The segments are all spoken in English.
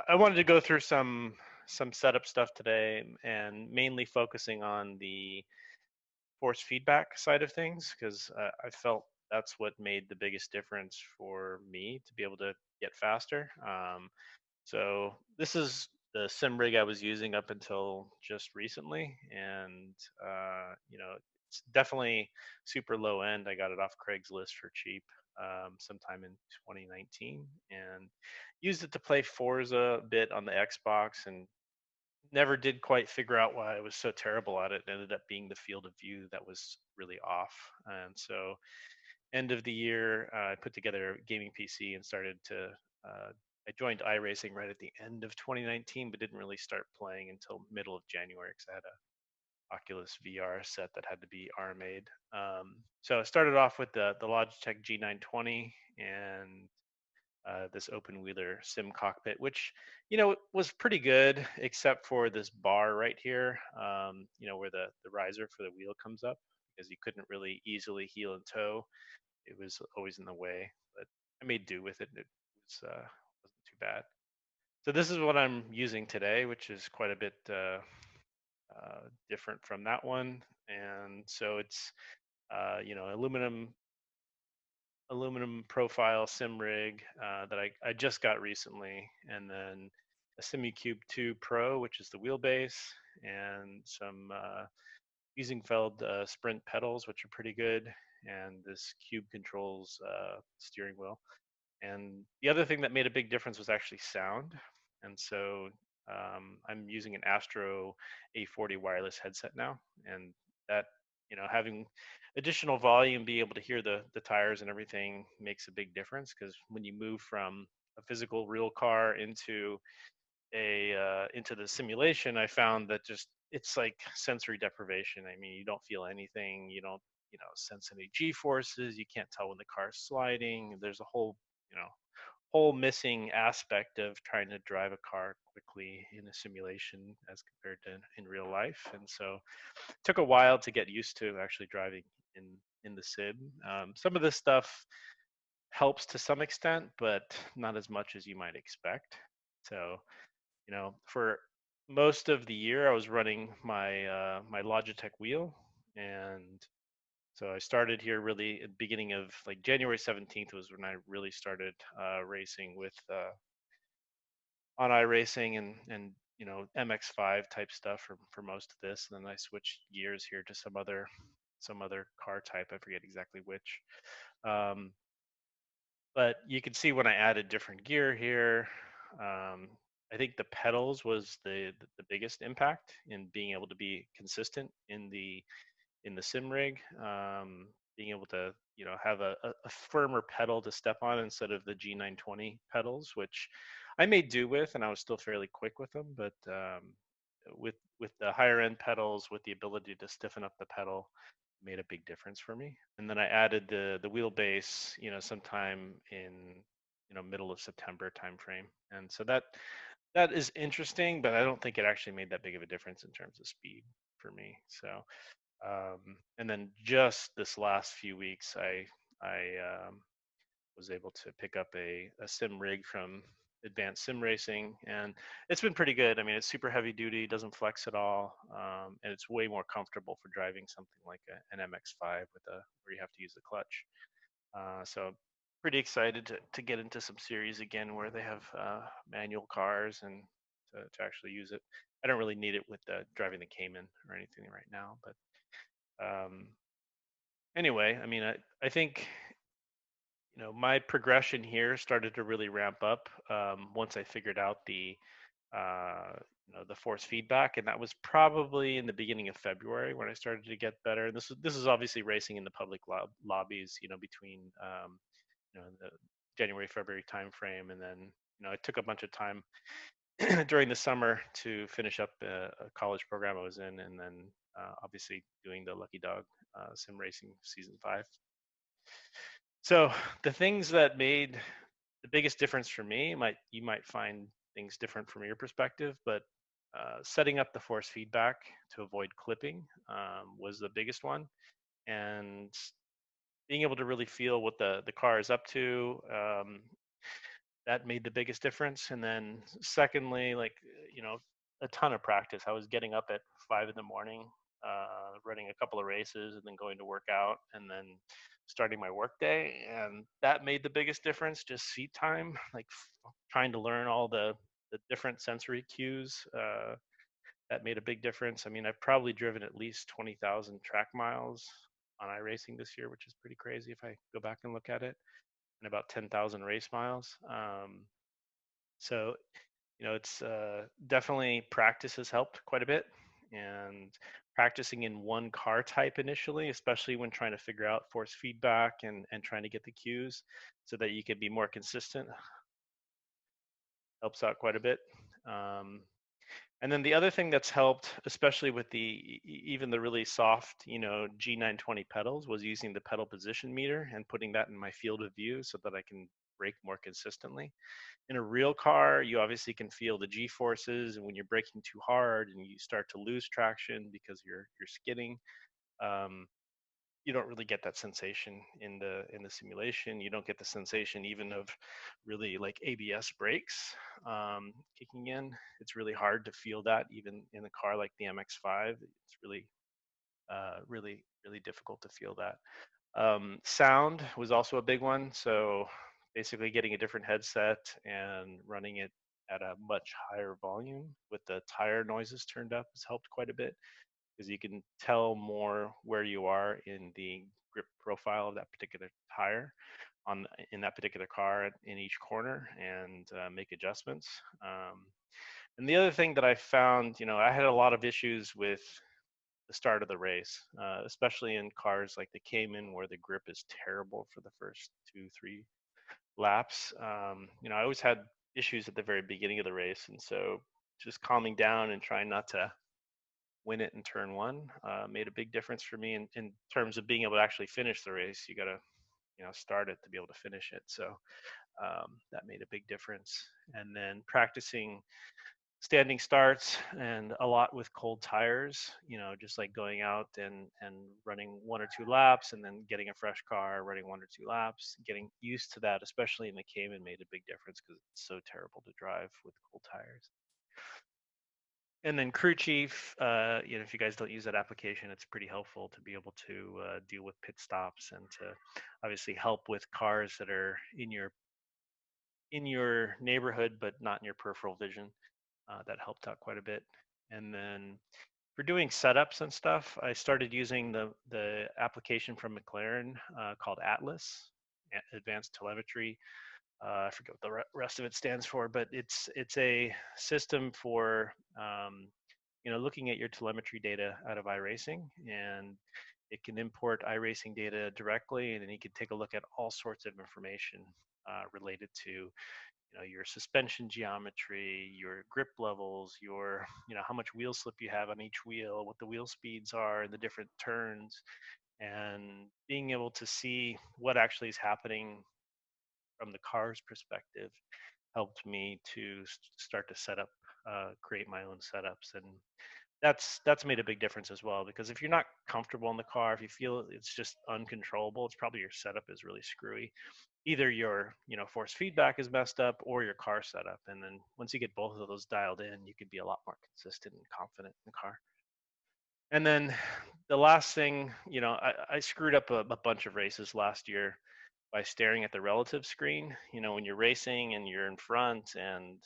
I wanted to go through some setup stuff today, and mainly focusing on the force feedback side of things because I felt that's what made the biggest difference for me to be able to get faster. So this is the sim rig I was using up until just recently, and it's definitely super low end. I got it off Craigslist for cheap sometime in 2019, and used it to play Forza a bit on the Xbox, and never did quite figure out why I was so terrible at it. It ended up being the field of view that was really off, and so end of the year, I put together a gaming PC and started to. I joined iRacing right at the end of 2019, but didn't really start playing until middle of January because I had a Oculus VR set that had to be RMA'd. So I started off with the Logitech G920 and this open wheeler sim cockpit, which was pretty good, except for this bar right here, where the riser for the wheel comes up, because you couldn't really easily heel and toe. It was always in the way, but I made do with it. It wasn't too bad. So this is what I'm using today, which is quite a bit different from that one. And so it's aluminum profile sim rig that I just got recently, and then a SimuCube 2 Pro, which is the wheelbase, and some Feld Sprint pedals, which are pretty good, and this Cube Controls steering wheel. And the other thing that made a big difference was actually sound. And so I'm using an Astro A40 wireless headset now, and that having additional volume, be able to hear the tires and everything makes a big difference, because when you move from a physical real car into the simulation, I found that just it's like sensory deprivation. I mean, you don't feel anything, you don't sense any G forces, you can't tell when the car's sliding. There's a you know whole missing aspect of trying to drive a car quickly in a simulation as compared to in real life. And so it took a while to get used to actually driving in the sim. Some of this stuff helps to some extent, but not as much as you might expect. So for most of the year, I was running my Logitech wheel, and so I started here really at the beginning of like January 17th was when I really started racing with on iRacing and MX5 type stuff for most of this. And then I switched gears here to some other car type. I forget exactly which. Um, but you can see when I added different gear here, um, I think the pedals was the biggest impact in being able to be consistent in the sim rig. Being able to have a firmer pedal to step on instead of the G920 pedals, which I made do with, and I was still fairly quick with them. But with the higher end pedals, with the ability to stiffen up the pedal, made a big difference for me. And then I added the wheelbase, sometime in middle of September timeframe, and so that is interesting, but I don't think it actually made that big of a difference in terms of speed for me. So and then just this last few weeks, I was able to pick up a sim rig from Advanced Sim Racing, and it's been pretty good. I mean, it's super heavy duty, doesn't flex at all, and it's way more comfortable for driving something like an MX5 where you have to use the clutch. So pretty excited to get into some series again where they have manual cars and to actually use it. I don't really need it with driving the Cayman or anything right now, but um, anyway, I mean, I think my progression here started to really ramp up once I figured out the force feedback, and that was probably in the beginning of February when I started to get better. And this is obviously racing in the public lobbies, between the January February timeframe, and then I took a bunch of time during the summer to finish up a college program I was in, and then obviously doing the Lucky Dog Sim Racing Season 5. So the things that made the biggest difference for me, you might find things different from your perspective, but setting up the force feedback to avoid clipping was the biggest one, and being able to really feel what the car is up to. that made the biggest difference. And then secondly, like a ton of practice. I was getting up at 5 in the morning, running a couple of races, and then going to work out, and then starting my work day, and that made the biggest difference. Just seat time, like trying to learn all the different sensory cues. That made a big difference. I mean, I've probably driven at least 20,000 track miles on iRacing this year, which is pretty crazy if I go back and look at it, and about 10,000 race miles. So, it's definitely practice has helped quite a bit, and practicing in one car type initially, especially when trying to figure out force feedback and trying to get the cues so that you can be more consistent, helps out quite a bit. Um, And then the other thing that's helped, especially with even the really soft, G920 pedals, was using the pedal position meter and putting that in my field of view so that I can brake more consistently. In a real car, you obviously can feel the G forces, and when you're braking too hard and you start to lose traction because you're skidding, um, you don't really get that sensation in the simulation. You don't get the sensation even of really like ABS brakes kicking in. It's really hard to feel that even in a car like the MX-5. It's really difficult to feel that. Sound was also a big one. So basically getting a different headset and running it at a much higher volume with the tire noises turned up has helped quite a bit, because you can tell more where you are in the grip profile of that particular tire on in that particular car in each corner, and make adjustments. And the other thing that I found, I had a lot of issues with the start of the race, especially in cars like the Cayman, where the grip is terrible for the first 2, 3 laps. I always had issues at the very beginning of the race, and so just calming down and trying not to win it in turn one made a big difference for me in terms of being able to actually finish the race. You got to start it to be able to finish it. So that made a big difference. And then practicing standing starts and a lot with cold tires, just like going out and running 1 or 2 laps and then getting a fresh car, running 1 or 2 laps, getting used to that, especially in the Cayman, made a big difference because it's so terrible to drive with cold tires. And then crew chief, if you guys don't use that application, it's pretty helpful to be able to deal with pit stops and to obviously help with cars that are in your neighborhood but not in your peripheral vision. That helped out quite a bit. And then for doing setups and stuff, I started using the application from McLaren called Atlas, Advanced Telemetry. I forget what the rest of it stands for, but it's a system for looking at your telemetry data out of iRacing, and it can import iRacing data directly, and then you can take a look at all sorts of information related to your suspension geometry, your grip levels, your how much wheel slip you have on each wheel, what the wheel speeds are in the different turns, and being able to see what actually is happening from the car's perspective helped me to start to create my own setups. And that's made a big difference as well, because if you're not comfortable in the car, if you feel it's just uncontrollable, it's probably your setup is really screwy. Either your force feedback is messed up or your car setup. And then once you get both of those dialed in, you can be a lot more consistent and confident in the car. And then the last thing, I screwed up a bunch of races last year by staring at the relative screen. When you're racing and you're in front, and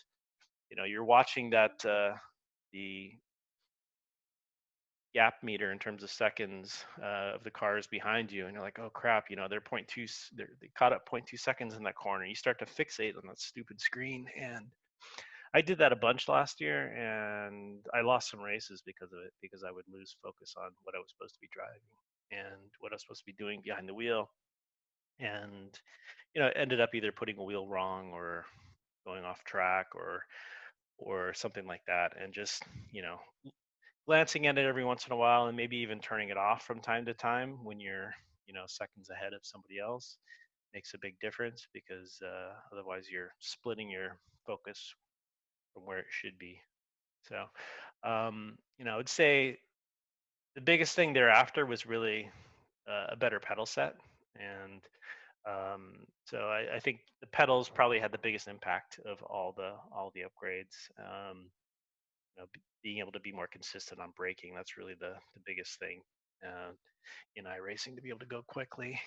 you're watching that the gap meter in terms of seconds of the cars behind you, and you're like, oh crap, they're they caught up 0.2 seconds in that corner. You start to fixate on that stupid screen, and I did that a bunch last year, and I lost some races because of it, because I would lose focus on what I was supposed to be driving and what I was supposed to be doing behind the wheel, and ended up either putting a wheel wrong or going off track or something like that, and just glancing at it every once in a while, and maybe even turning it off from time to time when you're seconds ahead of somebody else makes a big difference, because otherwise you're splitting your focus from where it should be. So I'd say the biggest thing thereafter was really a better pedal set, and So I think the pedals probably had the biggest impact of all the upgrades. Being able to be more consistent on braking, that's really the biggest thing uh, in iRacing, to be able to go quickly.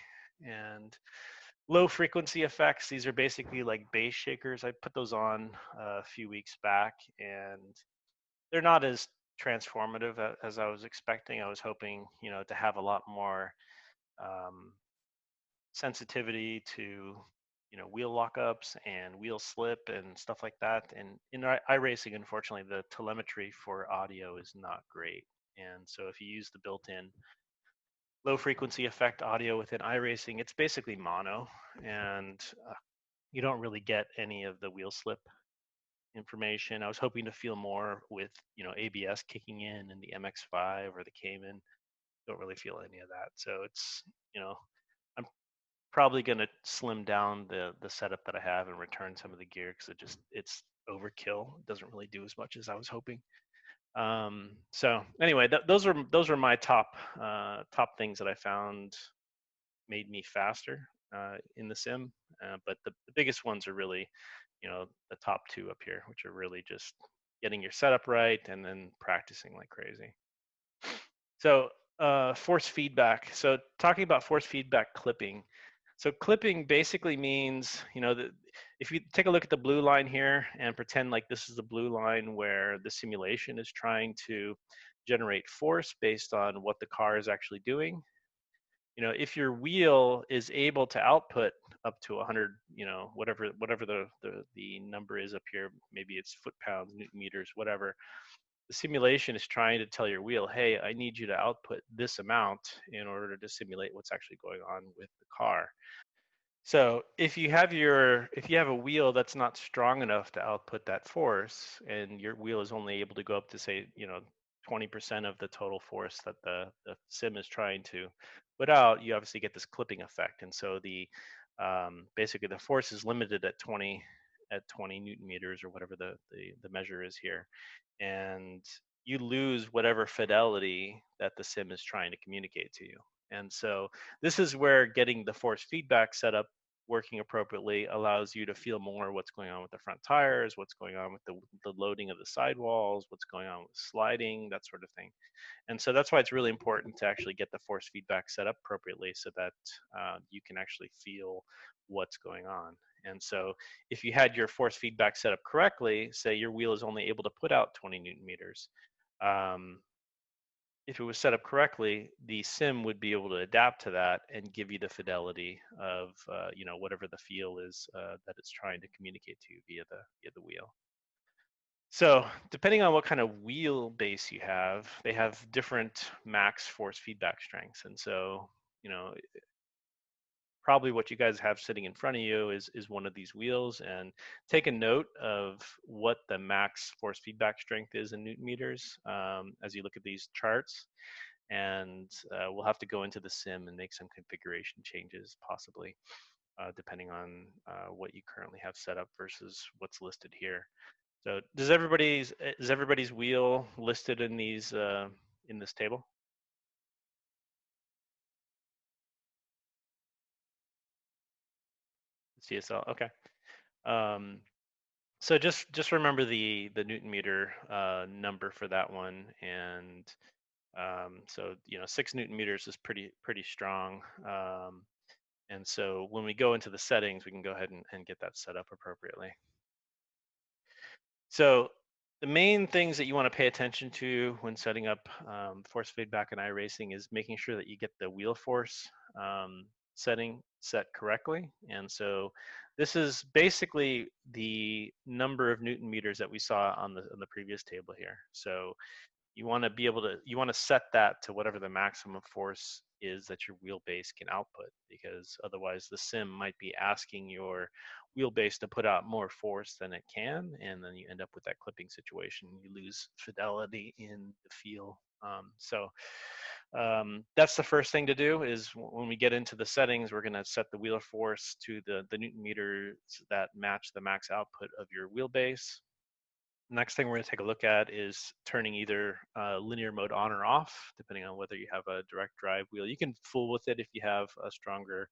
And low frequency effects, these are basically like base shakers. I put those on a few weeks back, and they're not as transformative as I was expecting. I was hoping, to have a lot more um, sensitivity to, wheel lockups and wheel slip and stuff like that. And in iRacing, unfortunately, the telemetry for audio is not great. And so if you use the built-in low frequency effect audio within iRacing, it's basically mono, and you don't really get any of the wheel slip information. I was hoping to feel more with, ABS kicking in the MX-5 or the Cayman. Don't really feel any of that. So it's, I'm probably going to slim down the setup that I have and return some of the gear, because it's overkill. It doesn't really do as much as I was hoping. So anyway, those are my top things that I found made me faster in the sim. But the biggest ones are really, the top two up here, which are really just getting your setup right and then practicing like crazy. So force feedback. So talking about force feedback clipping. So clipping basically means, that if you take a look at the blue line here and pretend like this is the blue line where the simulation is trying to generate force based on what the car is actually doing. If your wheel is able to output up to 100, whatever the number is up here, maybe it's foot pounds, newton meters, whatever, the simulation is trying to tell your wheel, hey, I need you to output this amount in order to simulate what's actually going on with the car. So if you have a wheel that's not strong enough to output that force, and your wheel is only able to go up to, say, 20% of the total force that the sim is trying to put out, you obviously get this clipping effect. And so basically the force is limited at 20 newton meters, or whatever the measure is here, and you lose whatever fidelity that the sim is trying to communicate to you. And so this is where getting the force feedback set up working appropriately allows you to feel more what's going on with the front tires, what's going on with the loading of the sidewalls, what's going on with sliding, that sort of thing. And so that's why it's really important to actually get the force feedback set up appropriately, so that you can actually feel what's going on. And so if you had your force feedback set up correctly, say your wheel is only able to put out 20 newton meters, um, if it was set up correctly, the sim would be able to adapt to that and give you the fidelity of, whatever the feel is that it's trying to communicate to you via the wheel. So depending on what kind of wheelbase you have, they have different max force feedback strengths. And so, probably what you guys have sitting in front of you is one of these wheels, and take a note of what the max force feedback strength is in newton meters as you look at these charts. And we'll have to go into the sim and make some configuration changes, possibly, depending on what you currently have set up versus what's listed here. So is everybody's wheel listed in these in this table? CSL, okay. Um, so just remember the newton meter number for that one, and so 6 Newton meters is pretty strong. And so when we go into the settings, we can go ahead and get that set up appropriately. So the main things that you want to pay attention to when setting up force feedback in iRacing is making sure that you get the wheel force setting set correctly. And so this is basically the number of newton meters that we saw on the previous table here. So you want to be able to set that to whatever the maximum force is that your wheelbase can output, because otherwise the sim might be asking your wheelbase to put out more force than it can, and then you end up with that clipping situation. You lose fidelity in the feel. That's the first thing to do. Is when we get into the settings, we're going to set the wheel force to the newton meters that match the max output of your wheelbase. Next thing we're going to take a look at is turning either linear mode on or off, depending on whether you have a direct drive wheel. You can fool with it if you have a stronger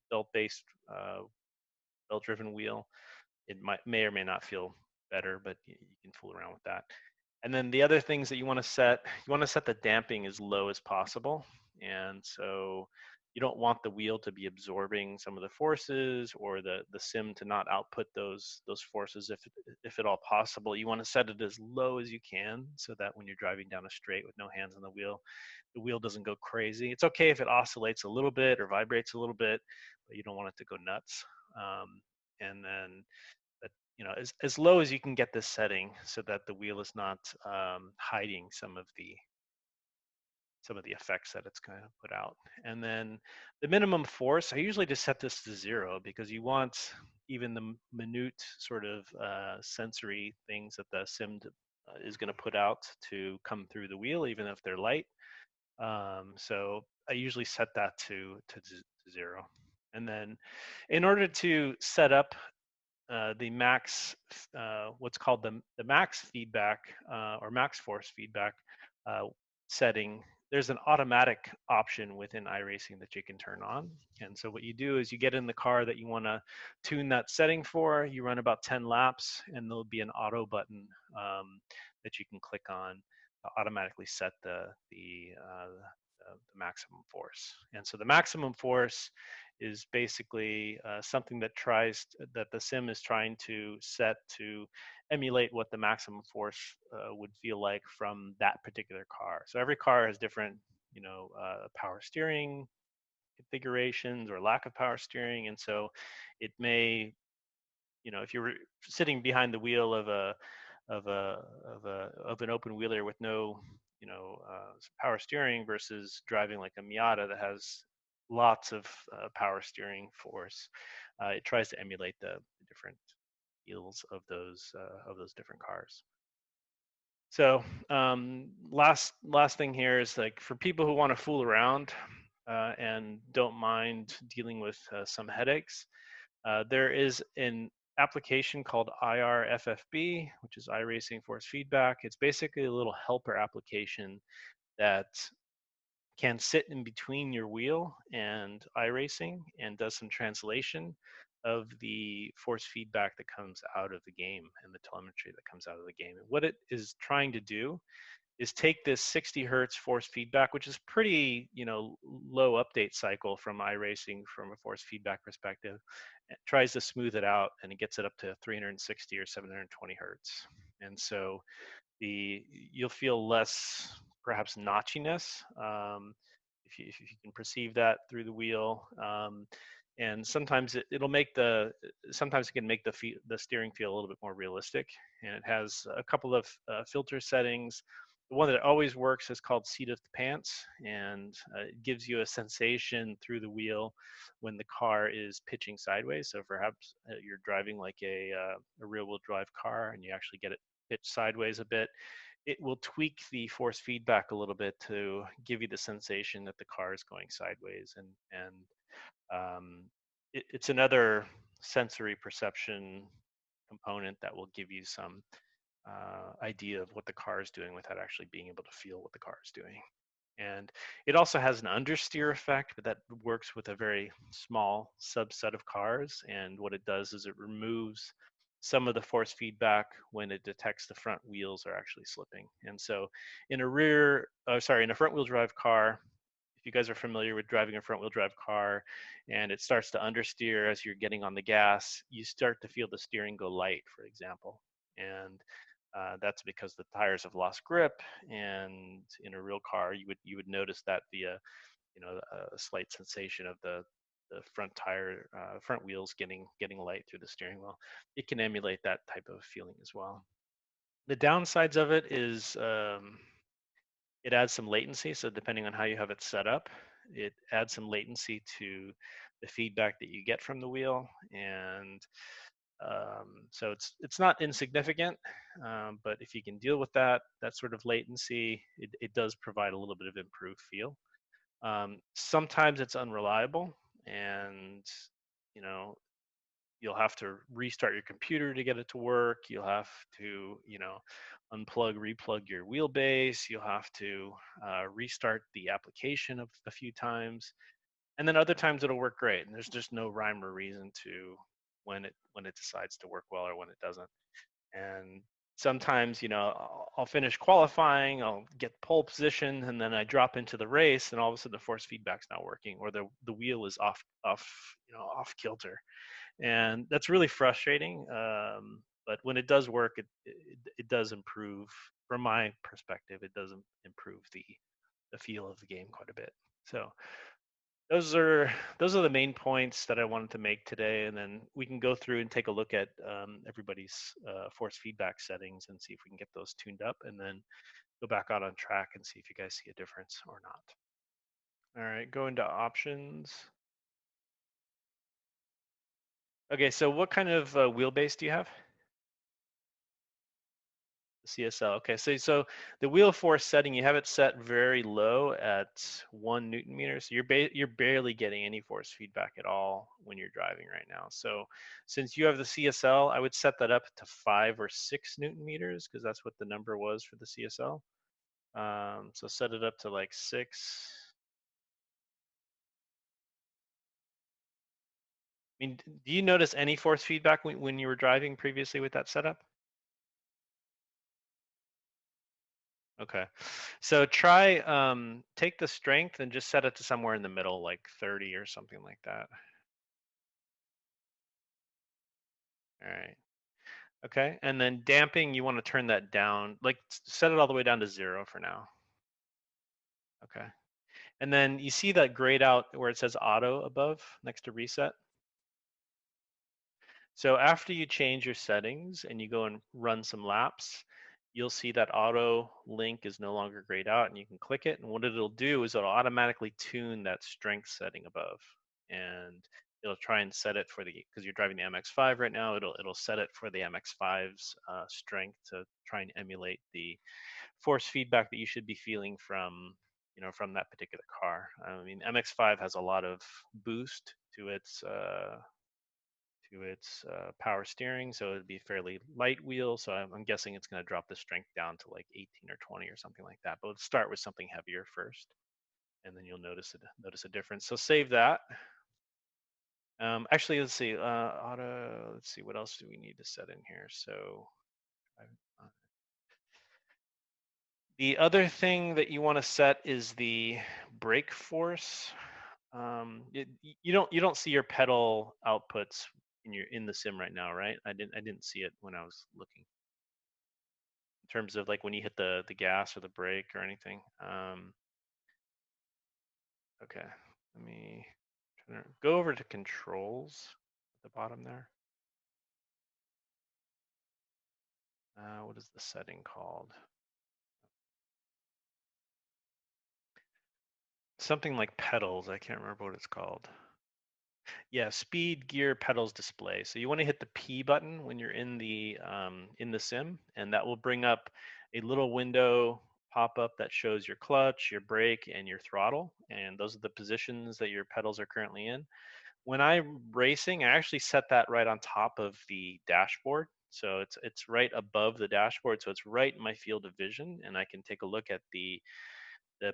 belt-based, belt-driven wheel, it may or may not feel better, but you can fool around with that. And then the other things that you want to set the damping as low as possible. And so you don't want the wheel to be absorbing some of the forces, or the sim to not output those forces if at all possible. You want to set it as low as you can, so that when you're driving down a straight with no hands on the wheel doesn't go crazy. It's okay if it oscillates a little bit or vibrates a little bit, but you don't want it to go nuts. And then but as low as you can get this setting, so that the wheel is not hiding some of the effects that it's going to put out. And then the minimum force, I usually just set this to 0, because you want even the minute sort of sensory things that the sim is going to put out to come through the wheel, even if they're light. So I usually set that to 0. And then in order to set up the max, what's called the max feedback, or max force feedback uh, setting, there's an automatic option within iRacing that you can turn on. And so what you do is you get in the car that you want to tune that setting for, you run about 10 laps, and there'll be an auto button that you can click on to automatically set the maximum force. And so the maximum force is basically something that the sim is trying to set to emulate what the maximum force would feel like from that particular car. So every car has different, power steering configurations or lack of power steering, and so it may, if you're sitting behind the wheel of an open wheeler with no, power steering, versus driving like a Miata that has lots of power steering force, it tries to emulate the different feels of those different cars. So last thing here is, like, for people who want to fool around and don't mind dealing with some headaches, there is an application called IRFFB, which is iRacing Force Feedback. It's basically a little helper application that can sit in between your wheel and iRacing and does some translation of the force feedback that comes out of the game and the telemetry that comes out of the game. And what it is trying to do is take this 60 hertz force feedback, which is pretty, low update cycle from iRacing from a force feedback perspective. It tries to smooth it out, and it gets it up to 360 or 720 hertz. And so you'll feel less, perhaps, notchiness, if you can perceive that through the wheel. And sometimes sometimes it can make the steering feel a little bit more realistic. And it has a couple of filter settings. The one that always works is called seat of the pants, and it gives you a sensation through the wheel when the car is pitching sideways. So perhaps you're driving like a rear-wheel drive car, and you actually get it pitch sideways a bit. It will tweak the force feedback a little bit to give you the sensation that the car is going sideways, and it's another sensory perception component that will give you some idea of what the car is doing without actually being able to feel what the car is doing. And it also has an understeer effect, but that works with a very small subset of cars. And what it does is it removes some of the force feedback when it detects the front wheels are actually slipping. And so in a front wheel drive car, if you guys are familiar with driving a front wheel drive car and it starts to understeer as you're getting on the gas, you start to feel the steering go light, for example. And that's because the tires have lost grip, and in a real car, you would notice that via, a slight sensation of the front wheels getting light through the steering wheel. It can emulate that type of feeling as well. The downsides of it is it adds some latency. So depending on how you have it set up, it adds some latency to the feedback that you get from the wheel, and so it's not insignificant, but if you can deal with that sort of latency, it does provide a little bit of improved feel. Sometimes it's unreliable, and you know you'll have to restart your computer to get it to work. You'll have to unplug, replug your wheelbase. You'll have to restart the application a few times. and then other times it'll work great, and there's just no rhyme or reason to when it decides to work well or when it doesn't. And sometimes, I'll finish qualifying, I'll get pole position, and then I drop into the race, and all of a sudden the force feedback's not working, or the wheel is off kilter, and that's really frustrating. But when it does work, it does improve. From my perspective, it does improve the feel of the game quite a bit. So those are those are the main points that I wanted to make today, and then we can go through and take a look at everybody's force feedback settings and see if we can get those tuned up, and then go back out on track and see if you guys see a difference or not. All right, go into options. Okay, so what kind of wheelbase do you have? CSL. Okay, so the wheel force setting, you have it set very low at 1 Newton meter. So you're barely getting any force feedback at all when you're driving right now. So since you have the CSL, I would set that up to 5 or 6 Newton meters, because that's what the number was for the CSL. So set it up to like 6. I mean, do you notice any force feedback when you were driving previously with that setup? Okay. So try take the strength and just set it to somewhere in the middle, like 30 or something like that. All right. Okay. And then damping, you want to turn that down, like set it all the way down to 0 for now. Okay. And then you see that grayed out where it says auto above next to reset. So after you change your settings and you go and run some laps, you'll see that auto link is no longer grayed out, and you can click it. And what it'll do is it'll automatically tune that strength setting above, and it'll try and set it for because you're driving the MX-5 right now. It'll set it for the MX-5's strength to try and emulate the force feedback that you should be feeling from that particular car. I mean, MX-5 has a lot of boost to its power steering, so it'd be fairly light wheel. So I'm guessing it's going to drop the strength down to like 18 or 20 or something like that. But let's start with something heavier first, and then you'll notice a difference. So save that. Actually, let's see. Auto. Let's see. What else do we need to set in here? So the other thing that you want to set is the brake force. You don't see your pedal outputs in the sim right now, right? I didn't see it when I was looking, in terms of like when you hit the gas or the brake or anything. Okay, let me go over to controls at the bottom there. What is the setting called? Something like pedals. I can't remember what it's called. Yeah, speed, gear, pedals, display. So you want to hit the P button when you're in the sim, and that will bring up a little window pop up that shows your clutch, your brake, and your throttle. And those are the positions that your pedals are currently in. When I'm racing, I actually set that right on top of the dashboard. So it's right above the dashboard, so it's right in my field of vision, and I can take a look at the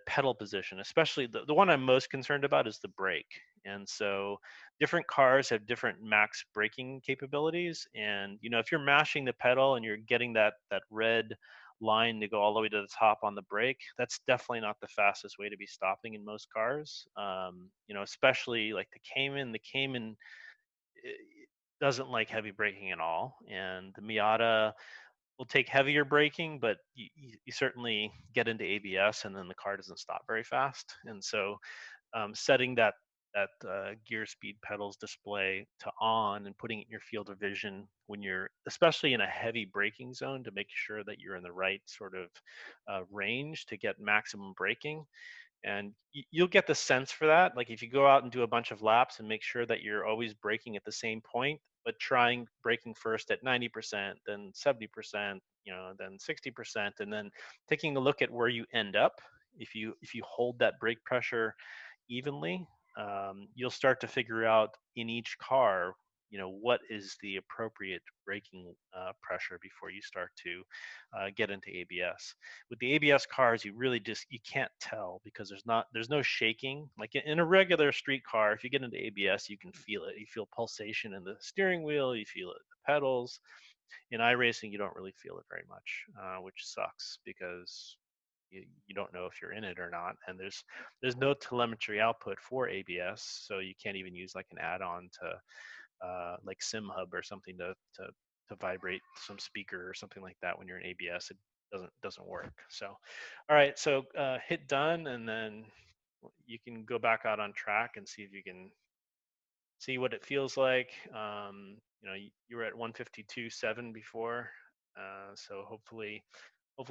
pedal position. Especially the one I'm most concerned about is the brake. And so different cars have different max braking capabilities, and if you're mashing the pedal and you're getting that red line to go all the way to the top on the brake, that's definitely not the fastest way to be stopping in most cars. Especially like the Cayman eh, doesn't like heavy braking at all, and the Miata will take heavier braking, but you certainly get into ABS, and then the car doesn't stop very fast. And so setting that gear speed pedals display to on and putting it in your field of vision when you're especially in a heavy braking zone, to make sure that you're in the right sort of range to get maximum braking. And you'll get the sense for that, like if you go out and do a bunch of laps and make sure that you're always braking at the same point, but trying braking first at 90%, then 70%, then 60%, and then taking a look at where you end up. If you hold that brake pressure evenly, you'll start to figure out in each car what is the appropriate braking pressure before you start to get into ABS. With the ABS cars, you can't tell because there's no shaking. Like in a regular street car, if you get into ABS, you can feel it. You feel pulsation in the steering wheel, you feel it in the pedals. In iRacing, you don't really feel it very much, which sucks because you don't know if you're in it or not, and there's no telemetry output for ABS, so you can't even use like an add-on to like SimHub or something to vibrate some speaker or something like that when you're in ABS. It doesn't work. So, all right, so hit done, and then you can go back out on track and see if you can see what it feels like. You were at 152.7 before, so hopefully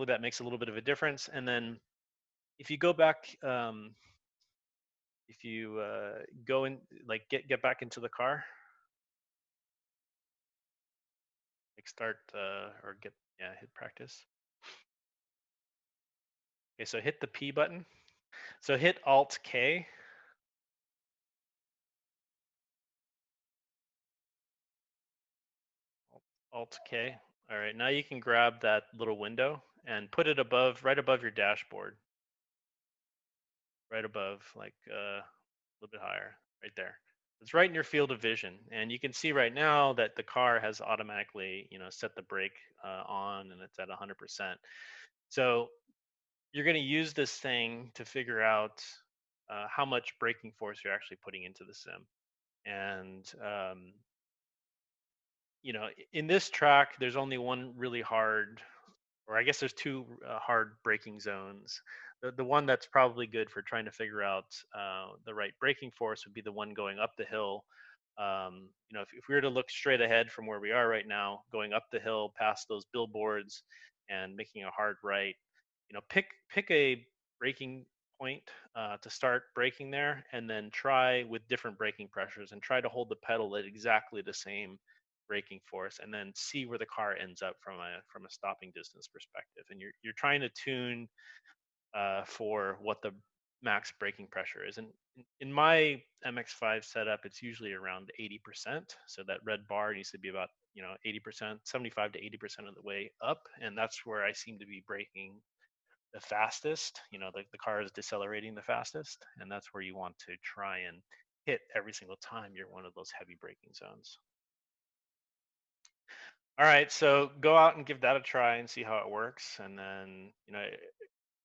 that makes a little bit of a difference. And then if you go back, if you go in, like get back into the car, like start or get hit practice. Okay, so hit the P button. So hit Alt K. Alt K. All right, now you can grab that little window and put it right above your dashboard, right above, like a little bit higher, right there. It's right in your field of vision, and you can see right now that the car has automatically, set the brake on, and it's at 100%. So you're going to use this thing to figure out how much braking force you're actually putting into the sim. And in this track, there's only one really hard, or I guess there's two hard braking zones. The one that's probably good for trying to figure out the right braking force would be the one going up the hill. If we were to look straight ahead from where we are right now, going up the hill past those billboards and making a hard right, pick a braking point to start braking there, and then try with different braking pressures and try to hold the pedal at exactly the same braking force, and then see where the car ends up from a stopping distance perspective. And you're trying to tune for what the max braking pressure is. And in my MX-5 setup, it's usually around 80%. So that red bar needs to be about 80%, 75 to 80% of the way up, and that's where I seem to be braking the fastest. The car is decelerating the fastest, and that's where you want to try and hit every single time you're one of those heavy braking zones. All right, so go out and give that a try and see how it works. And then,